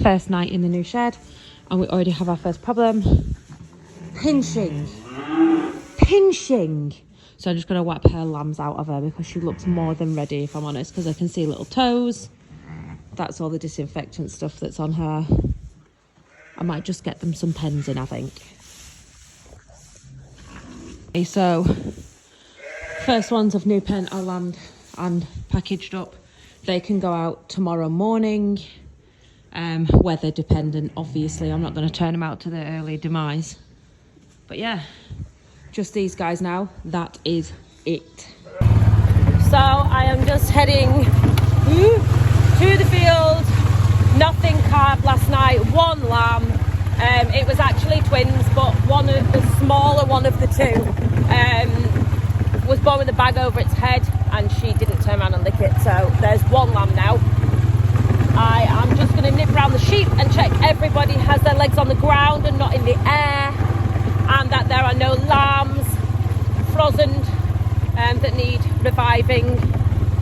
First night in the new shed, and we already have our first problem. Pinching. So I'm just going to wipe her lambs out of her because she looks more than ready, if I'm honest, because I can see little toes. That's all the disinfectant stuff that's on her. I might just get them some pens in, I think. Okay, so first ones of new pen are lambed and packaged up. They can go out tomorrow morning. Weather dependent, obviously. I'm not going to turn them out to their early demise. But yeah, just these guys now. That is it. So I am just heading to the field. Nothing calved last night. One lamb. It was actually twins, but the smaller one of the two was born with a bag over its head, and she didn't turn around and lick it. So there's one lamb now. I am just going to nip around the sheep and check everybody has their legs on the ground and not in the air, and that there are no lambs frozen that need reviving.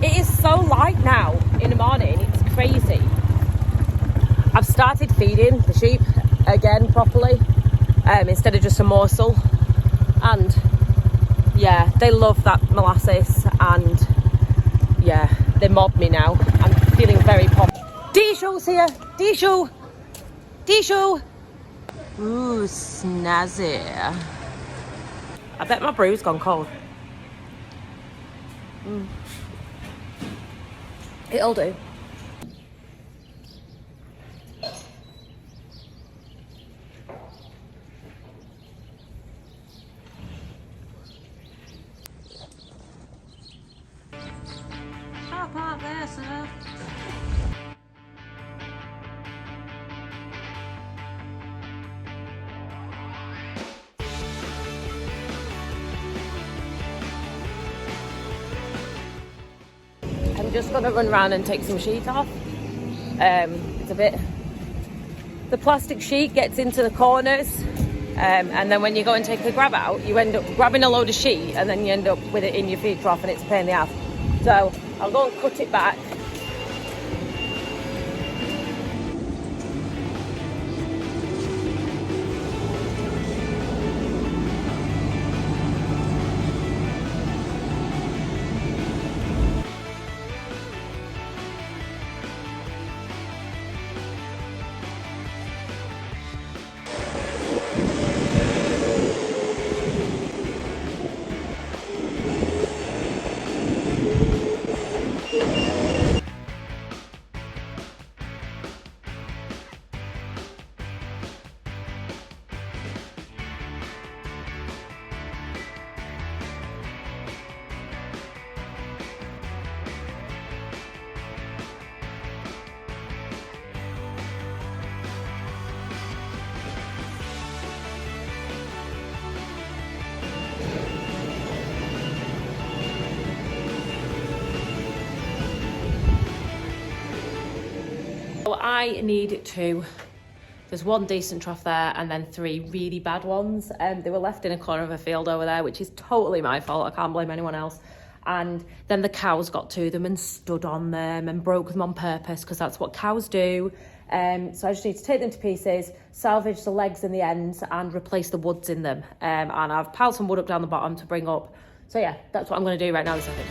It is so light now in the morning, it's crazy. I've started feeding the sheep again properly, instead of just a morsel, and yeah, they love that molasses, and yeah, they mob me now. I'm feeling very pop. Dijou's here. Dijou. Ooh, snazzy. I bet my brew's gone cold. It'll do. Stop out there, sir. I'm just going to run around and take some sheet off. It's a bit... The plastic sheet gets into the corners, and then when you go and take a grab out, you end up grabbing a load of sheet, and then you end up with it in your feed trough, and it's a pain in the ass. So I'll go and cut it back. So I need two. There's one decent trough there and then three really bad ones. They were left in a corner of a field over there, which is totally my fault. I can't blame anyone else. And then the cows got to them and stood on them and broke them on purpose, because that's what cows do. So I just need to take them to pieces, salvage the legs and the ends, and replace the woods in them. And I've piled some wood up down the bottom to bring up. So yeah, that's what I'm going to do right now this second.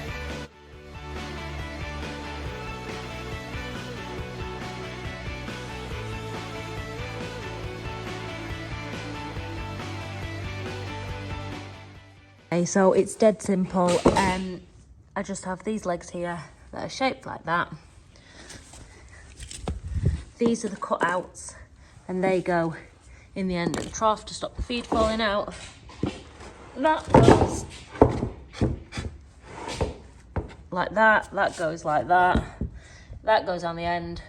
Okay, so it's dead simple. I just have these legs here that are shaped like that. These are the cutouts, and they go in the end of the trough to stop the feed falling out. That goes like that, that goes like that, that goes on the end.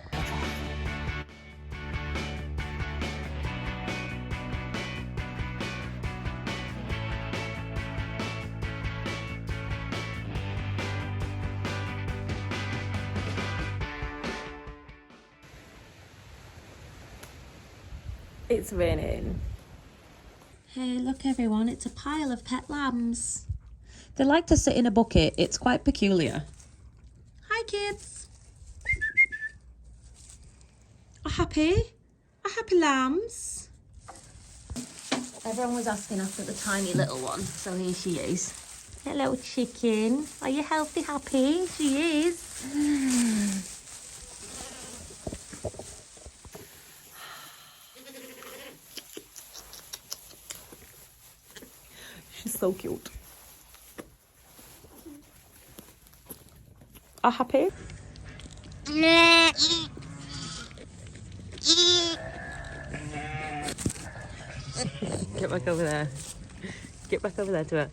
It's raining. Hey, look everyone, it's a pile of pet lambs. They like to sit in a bucket. It's quite peculiar. Hi kids. Are happy? Are happy lambs? Everyone was asking after the tiny little one, so here she is. Hello, chicken. Are you healthy, happy? She is. She's so cute. Are happy? Get back over there. Get back over there to her.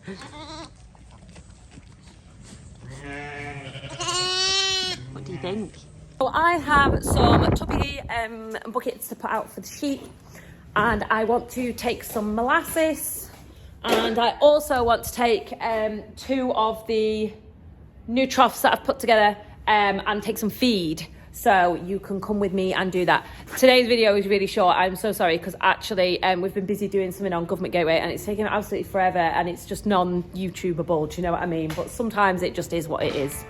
What do you think? So I have some tubby buckets to put out for the sheep, and I want to take some molasses, and I also want to take 2 of the new troughs that I've put together and take some feed. So you can come with me and do that. Today's video is really short. I'm so sorry, because actually we've been busy doing something on Government Gateway and it's taken absolutely forever, and it's just non-YouTubeable, do you know what I mean? But sometimes it just is what it is.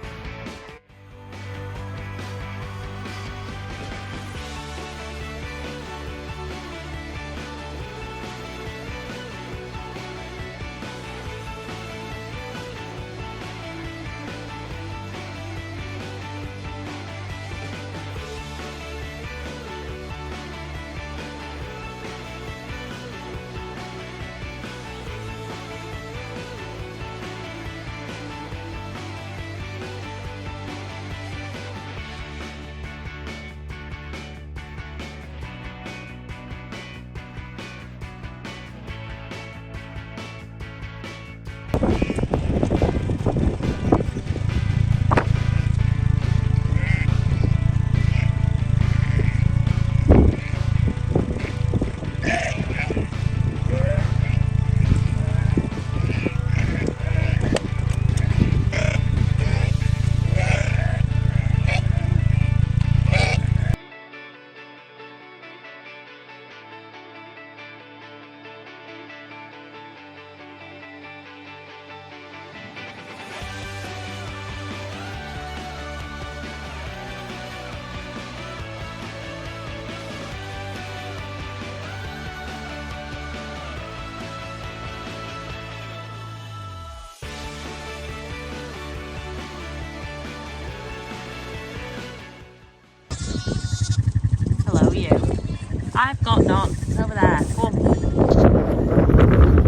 I've got knots. It's over there. Come on.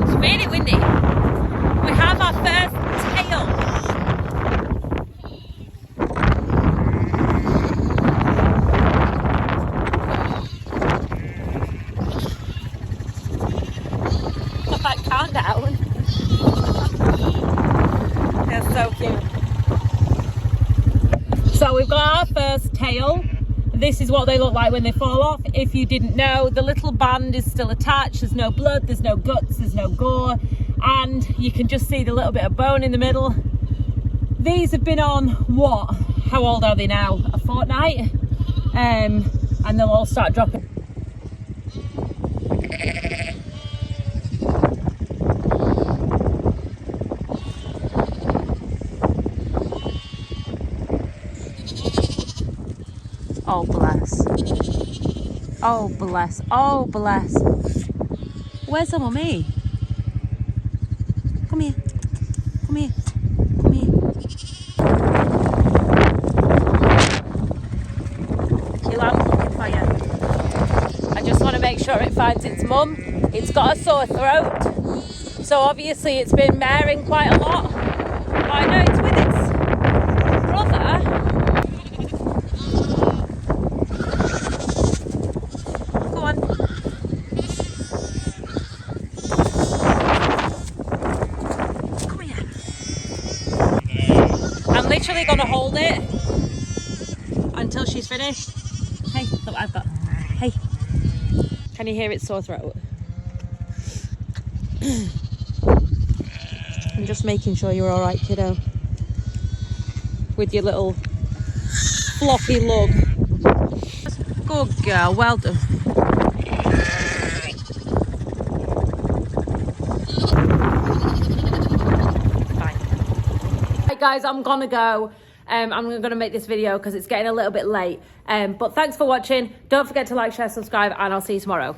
It's really windy. We have our first tail. Calm down. They're so cute. So we've got our first tail. This is what they look like when they fall off. If you didn't know, the little band is still attached. There's no blood, there's no guts, there's no gore, and you can just see the little bit of bone in the middle. These have been on what? How old are they now? A fortnight? And they'll all start dropping. Oh bless. Oh bless. Oh bless. Where's the mummy? Come here. Come here. Come here. Your lamb's looking for you. I just want to make sure it finds its mum. It's got a sore throat, so obviously it's been maring quite a lot. But I know it's with its brother. Literally gonna hold it until she's finished. Hey, look what I've got. Hey, can you hear its sore throat? I'm just making sure you're all right, kiddo, with your little floppy lug. Good girl, well done. Guys, I'm gonna go. I'm going to make this video because it's getting a little bit late. But thanks for watching. Don't forget to like, share, subscribe, and I'll see you tomorrow.